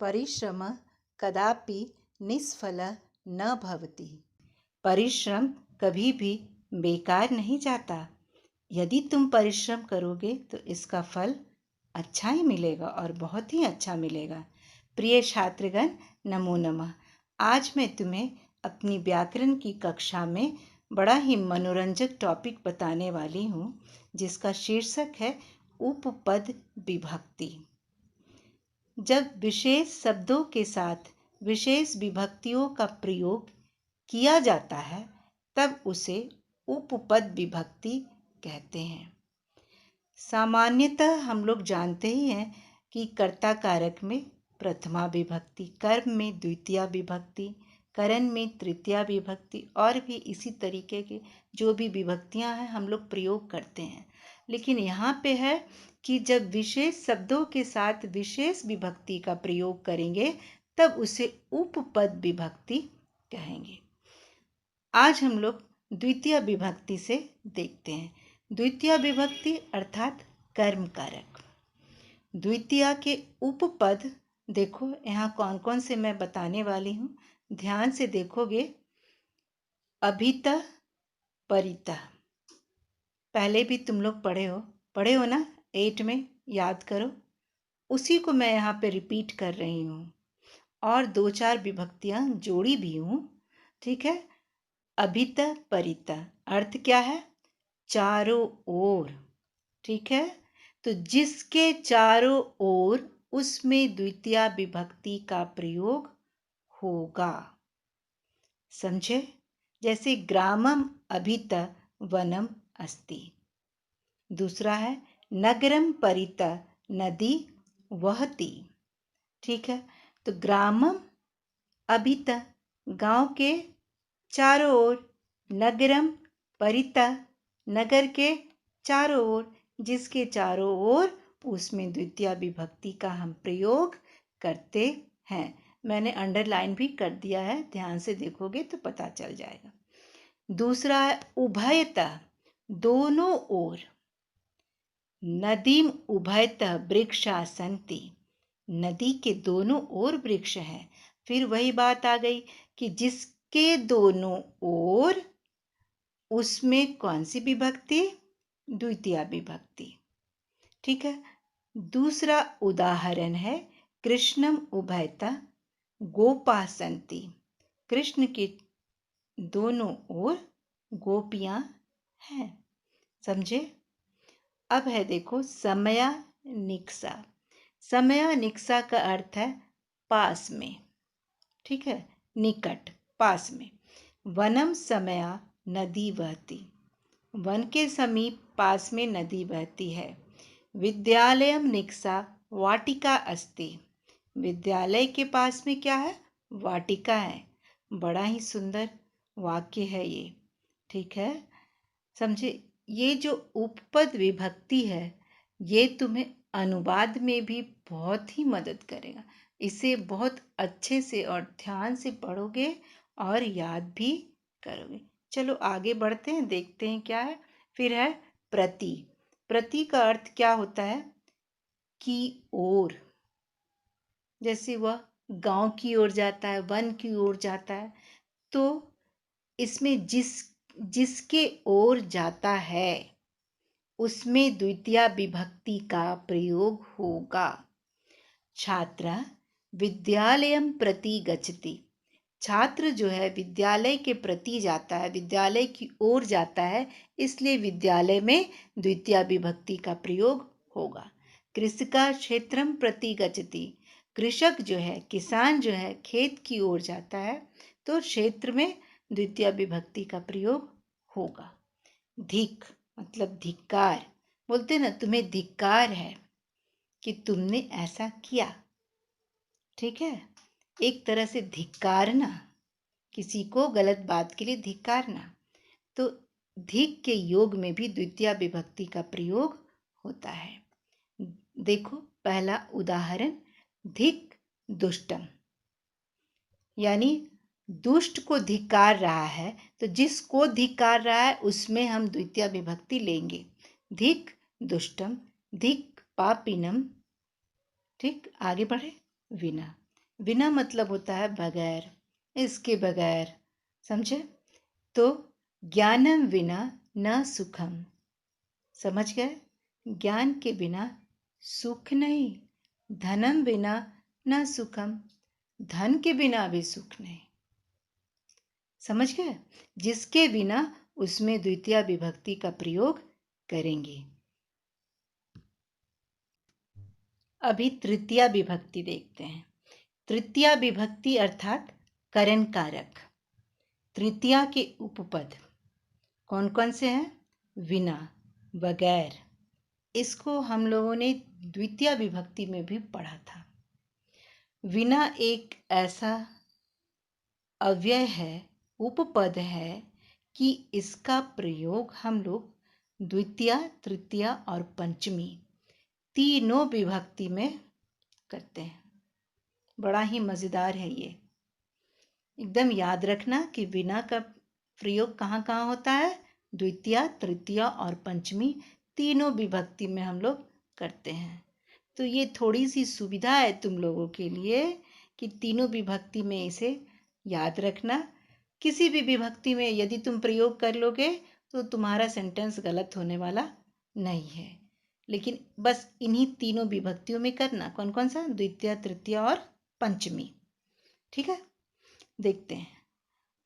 परिश्रम कदापि निष्फल न भवति। परिश्रम कभी भी बेकार नहीं जाता। यदि तुम परिश्रम करोगे तो इसका फल अच्छा ही मिलेगा और बहुत ही अच्छा मिलेगा। प्रिय छात्रगण, नमो नमः। आज मैं तुम्हें अपनी व्याकरण की कक्षा में बड़ा ही मनोरंजक टॉपिक बताने वाली हूँ, जिसका शीर्षक है उपपद विभक्ति। जब विशेष शब्दों के साथ विशेष विभक्तियों का प्रयोग किया जाता है तब उसे उपपद विभक्ति कहते हैं। सामान्यतः हम लोग जानते ही हैं कि कर्ता कारक में प्रथमा विभक्ति, कर्म में द्वितीया विभक्ति, करण में तृतीया विभक्ति और भी इसी तरीके के जो भी विभक्तियां हैं हम लोग प्रयोग करते हैं। लेकिन यहाँ पे है कि जब विशेष शब्दों के साथ विशेष विभक्ति का प्रयोग करेंगे तब उसे उपपद विभक्ति कहेंगे। आज हम लोग द्वितीय विभक्ति से देखते हैं। द्वितीय विभक्ति अर्थात कर्म कारक। द्वितीय के उपपद देखो यहाँ कौन कौन से मैं बताने वाली हूँ, ध्यान से देखोगे। अभितः, परितः, पहले भी तुम लोग पढ़े हो ना, 8 में, याद करो। उसी को मैं यहाँ पे रिपीट कर रही हूँ और 2-4 विभक्तियाँ जोड़ी भी हूँ। ठीक है। अभितः परितः अर्थ क्या है? चारों ओर। ठीक है। तो जिसके चारों ओर उसमें द्वितीया विभक्ति का प्रयोग होगा। समझे? जैसे ग्रामम अभितः वनम अस्ति। दूसरा है नगरम परितः नदी वहती। ठीक है। तो ग्रामम अभितः गांव के चारों ओर, नगरम परितः नगर के चारों ओर, जिसके चारों ओर उसमें द्वितीया विभक्ति का हम प्रयोग करते हैं। मैंने अंडरलाइन भी कर दिया है, ध्यान से देखोगे तो पता चल जाएगा। दूसरा है उभयतः, दोनों ओर। नदीम उभयतः वृक्षा सन्ति, नदी के दोनों ओर वृक्ष हैं। फिर वही बात आ गई कि जिसके दोनों ओर, उसमें कौन सी विभक्ति? द्वितीया विभक्ति। ठीक है। दूसरा उदाहरण है कृष्णम उभयतः गोपा सन्ति, कृष्ण के दोनों ओर गोपियां हैं। समझे? अब है देखो समया निक्सा। समया निक्सा का अर्थ है पास में। ठीक है, निकट, पास में। वनम समया नदी बहती, वन के समीप पास में नदी बहती है। विद्यालयम निक्सा वाटिका अस्ति, विद्यालय के पास में क्या है? वाटिका है। बड़ा ही सुंदर वाक्य है ये। ठीक है। समझे? ये जो उपपद विभक्ति है ये तुम्हें अनुवाद में भी बहुत ही मदद करेगा। इसे बहुत अच्छे से और ध्यान से पढ़ोगे और याद भी करोगे। चलो आगे बढ़ते हैं, देखते हैं क्या है। फिर है प्रति। प्रति का अर्थ क्या होता है? की ओर। जैसे वह गांव की ओर जाता है, वन की ओर जाता है, तो इसमें जिसके ओर जाता है उसमें द्वितीया विभक्ति का प्रयोग होगा। छात्र विद्यालयम प्रति गच्छति, छात्र जो है विद्यालय के प्रति जाता है, विद्यालय की ओर जाता है, इसलिए विद्यालय में द्वितीया विभक्ति का प्रयोग होगा। कृषका क्षेत्रम प्रति गच्छति, कृषक जो है, किसान जो है खेत की ओर जाता है, तो क्षेत्र में द्वितीया विभक्ति का प्रयोग होगा। धिक मतलब धिक्कार, बोलते ना तुम्हें धिक्कार है कि तुमने ऐसा किया। ठीक है। एक तरह से धिक्कारना, किसी को गलत बात के लिए धिक्कारना। तो धिक के योग में भी द्वितीया विभक्ति का प्रयोग होता है। देखो पहला उदाहरण, धिक दुष्टम, यानी दुष्ट को धिक्कार रहा है, तो जिसको धिक्कार रहा है उसमें हम द्वितीया विभक्ति लेंगे। धिक दुष्टम, धिक पापिनम। ठीक, आगे बढ़े। विना, बिना मतलब होता है बगैर, इसके बगैर, समझे? तो ज्ञानम बिना न सुखम, समझ गए? ज्ञान के बिना सुख नहीं, धनम बिना न सुखम, धन के बिना भी सुख नहीं, समझ गए? जिसके बिना उसमें द्वितीय विभक्ति का प्रयोग करेंगे। अभी तृतीया विभक्ति देखते हैं। तृतीया विभक्ति अर्थात करण कारक। तृतीया के उपपद कौन कौन से हैं? बिना, बगैर। इसको हम लोगों ने द्वितीय विभक्ति में भी पढ़ा था। बिना एक ऐसा अव्यय है, उपपद है कि इसका प्रयोग हम लोग द्वितीय, तृतीया और पंचमी तीनों विभक्ति में करते हैं। बड़ा ही मज़ेदार है ये। एकदम याद रखना कि बिना का प्रयोग कहाँ कहाँ होता है? द्वितीय, तृतीय और पंचमी तीनों विभक्ति में हम लोग करते हैं। तो ये थोड़ी सी सुविधा है तुम लोगों के लिए कि तीनों विभक्ति में इसे याद रखना। किसी भी विभक्ति में यदि तुम प्रयोग कर लोगे तो तुम्हारा सेंटेंस गलत होने वाला नहीं है। लेकिन बस इन्हीं तीनों विभक्तियों में करना। कौन कौन सा? द्वितीय, तृतीय और पंचमी। ठीक है, देखते हैं।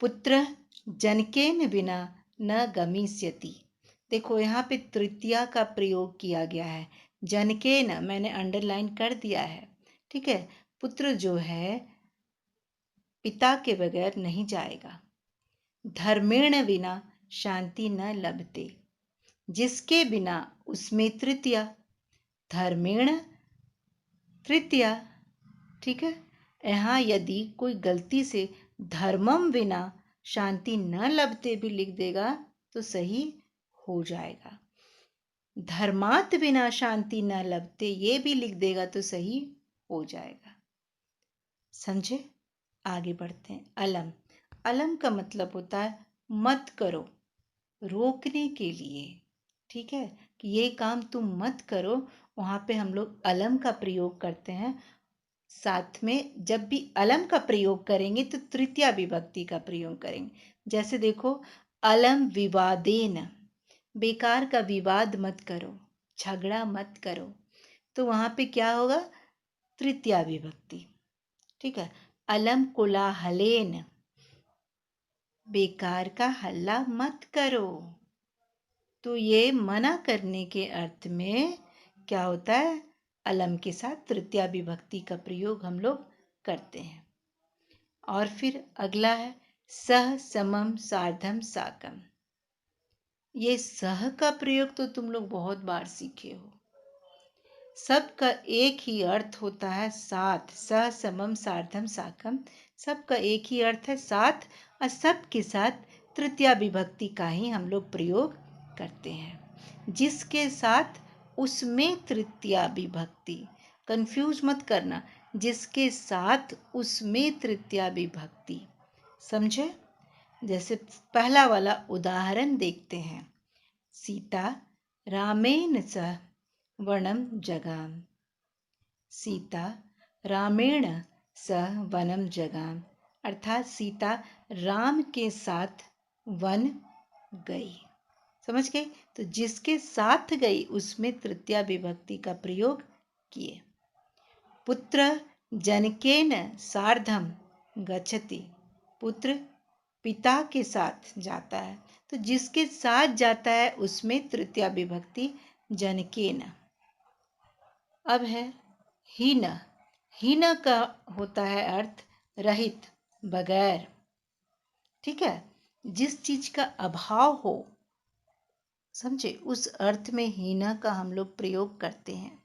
पुत्र जनकेन बिना न गमिष्यति। देखो यहाँ पे तृतीया का प्रयोग किया गया है। जनकेन मैंने अंडरलाइन कर दिया है। ठीक है, पुत्र जो है पिता के बगैर नहीं जाएगा। धर्मेण बिना शांति न लभते। जिसके बिना उसमें तृतीया, धर्मेण तृतीया। ठीक है, यहाँ यदि कोई गलती से धर्मम बिना शांति न लभते भी लिख देगा तो सही हो जाएगा। धर्मात बिना शांति न लभते ये भी लिख देगा तो सही हो जाएगा। समझे? आगे बढ़ते हैं। अलम। अलम का मतलब होता है मत करो, रोकने के लिए। ठीक है, कि ये काम तुम मत करो, वहां पे हम लोग अलम का प्रयोग करते हैं। साथ में जब भी अलम का प्रयोग करेंगे तो तृतीया विभक्ति का प्रयोग करेंगे। जैसे देखो, अलम विवादेन, बेकार का विवाद मत करो, झगड़ा मत करो। तो वहां पे क्या होगा? तृतीया विभक्ति। ठीक है, अलम कोलाहलेन, बेकार का हल्ला मत करो। तो ये मना करने के अर्थ में क्या होता है? अलम के साथ तृतीया विभक्ति का प्रयोग हम लोग करते हैं। और फिर अगला है सह, समम, सार्धम, साकम। ये सह का प्रयोग तो तुम लोग बहुत बार सीखे हो। सबका एक ही अर्थ होता है साथ। सह, समम, सार्धम, साकम, सबका एक ही अर्थ है साथ, और सबके साथ तृतीया विभक्ति का ही हम लोग प्रयोग करते हैं। जिसके साथ उसमें तृतीया विभक्ति, कंफ्यूज मत करना, जिसके साथ उसमें तृतीया विभक्ति। समझे? जैसे पहला वाला उदाहरण देखते हैं। सीता रामेण सह वनम जगाम। सीता रामेण सह वनम जगाम, अर्थात सीता राम के साथ वन गई। समझ गए? तो जिसके साथ गई उसमें तृतीया विभक्ति का प्रयोग किए। पुत्र जनकेन सार्धम गच्छति। पुत्र पिता के साथ जाता है, तो जिसके साथ जाता है उसमें तृतीया विभक्ति जनकेन। अब है हीन। हीन का होता है अर्थ रहित, बगैर। ठीक है, जिस चीज का अभाव हो, समझे, उस अर्थ में हीन का हम लोग प्रयोग करते हैं।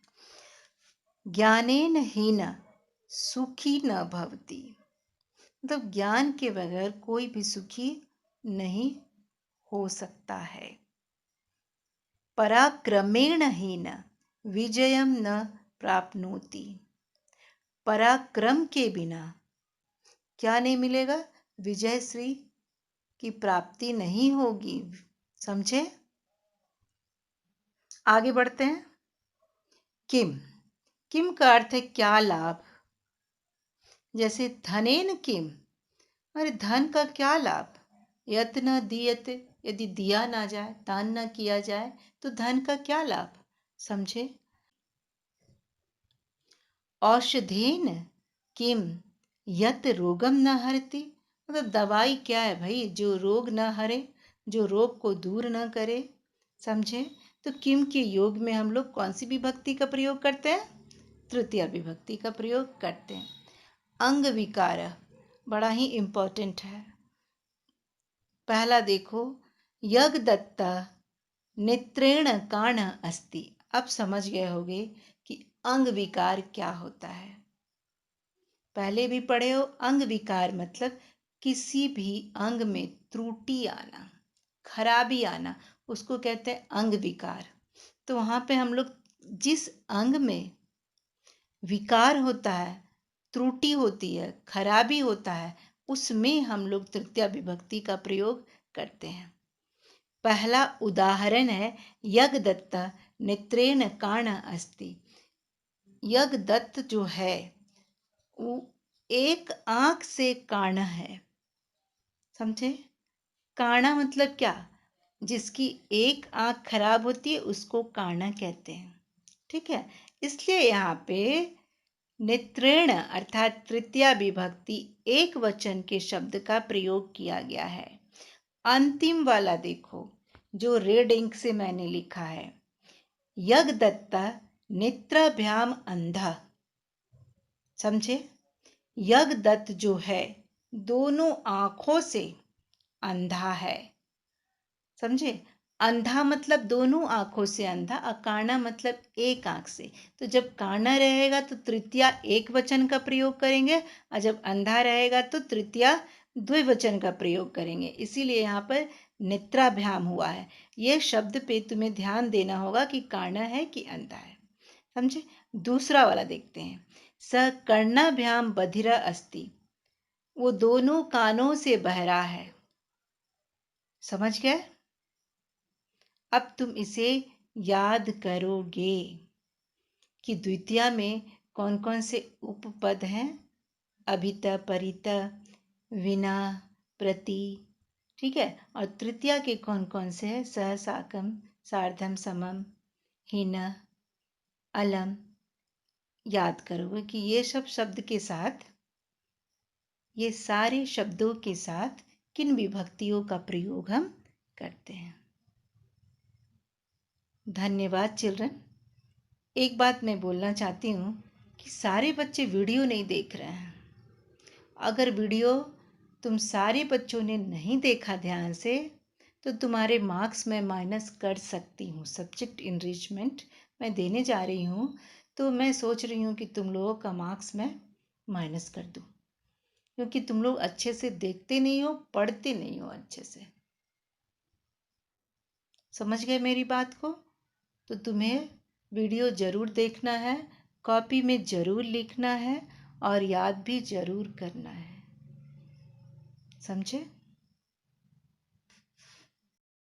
ज्ञानेन हीन सुखी न भवति। मतलब ज्ञान के बगैर कोई भी सुखी नहीं हो सकता है। पराक्रमेण हीन विजयम न प्राप्नोति। पराक्रम के बिना क्या नहीं मिलेगा? विजय श्री की प्राप्ति नहीं होगी। समझे? आगे बढ़ते हैं। किम। किम का अर्थ है क्या लाभ, जैसे धनेन किम, अरे धन का क्या लाभ? यत न दीयते, यदि दिया ना जाए, दान ना किया जाए तो धन का क्या लाभ? समझे? औषधेन किम यत रोगम न हरति, मतलब दवाई क्या है भाई जो रोग न हरे, जो रोग को दूर न करे। समझे? तो किम के योग में हम लोग कौन सी विभक्ति का प्रयोग करते हैं? तृतीया विभक्ति का प्रयोग करते हैं। अंग विकार बड़ा ही इंपॉर्टेंट है। पहला देखो, यज्ञ दत्ता नेत्रेण काण अस्ति। अब समझ गए होगे कि अंग विकार क्या होता है। पहले भी पढ़े हो, अंग विकार मतलब किसी भी अंग में त्रुटि आना, खराबी आना, उसको कहते हैं अंग विकार। तो वहां पे हम लोग जिस अंग में विकार होता है, त्रुटि होती है, खराबी होता है, उसमें हम लोग तृतीया विभक्ति का प्रयोग करते हैं। पहला उदाहरण है यज्ञ दत्ता नेत्रेण काण अस्ति। यज्ञ दत्त जो है वो एक आंख से काण है। समझे? काणा मतलब क्या? जिसकी एक आंख खराब होती है उसको काणा कहते हैं। ठीक है, इसलिए यहाँ पे नेत्रेण अर्थात तृतीया विभक्ति एक वचन के शब्द का प्रयोग किया गया है। अंतिम वाला देखो जो रेड इंक से मैंने लिखा है, यज्ञ दत्ता नेत्राभ्याम अंधा। समझे? यज्ञ दत्त जो है दोनों आंखों से अंधा है। समझे? अंधा मतलब दोनों आंखों से अंधा, अकाणा मतलब एक आंख से। तो जब काणा रहेगा तो तृतीया एक वचन का प्रयोग करेंगे, और जब अंधा रहेगा तो तृतीया द्विवचन का प्रयोग करेंगे। इसीलिए यहाँ पर नेत्राभ्याम हुआ है। ये शब्द पे तुम्हें ध्यान देना होगा कि काणा है कि अंधा है। समझे? दूसरा वाला देखते हैं, स कर्णाभ्याम बधिरा अस्ति। वो दोनों कानों से बहरा है। समझ गए? अब तुम इसे याद करोगे कि द्वितीया में कौन कौन से उपपद हैं? अभित, परित, विना, प्रति। ठीक है, और तृतीया के कौन कौन से हैं? सह, साकम, सार्धम, समम, हीन, अलम। याद करोगे कि ये सब शब्द के साथ, ये सारे शब्दों के साथ किन विभक्तियों का प्रयोग हम करते हैं। धन्यवाद चिल्ड्रन। एक बात मैं बोलना चाहती हूँ कि सारे बच्चे वीडियो नहीं देख रहे हैं। अगर वीडियो तुम सारे बच्चों ने नहीं देखा ध्यान से तो तुम्हारे मार्क्स में माइनस कर सकती हूँ। सब्जेक्ट इनरिचमेंट मैं देने जा रही हूँ, तो मैं सोच रही हूँ कि तुम लोगों का मार्क्स मैं माइनस कर दूँ, क्योंकि तुम लोग अच्छे से देखते नहीं हो, पढ़ते नहीं हो अच्छे से। समझ गए मेरी बात को? तो तुम्हें वीडियो ज़रूर देखना है, कॉपी में ज़रूर लिखना है और याद भी ज़रूर करना है। समझे?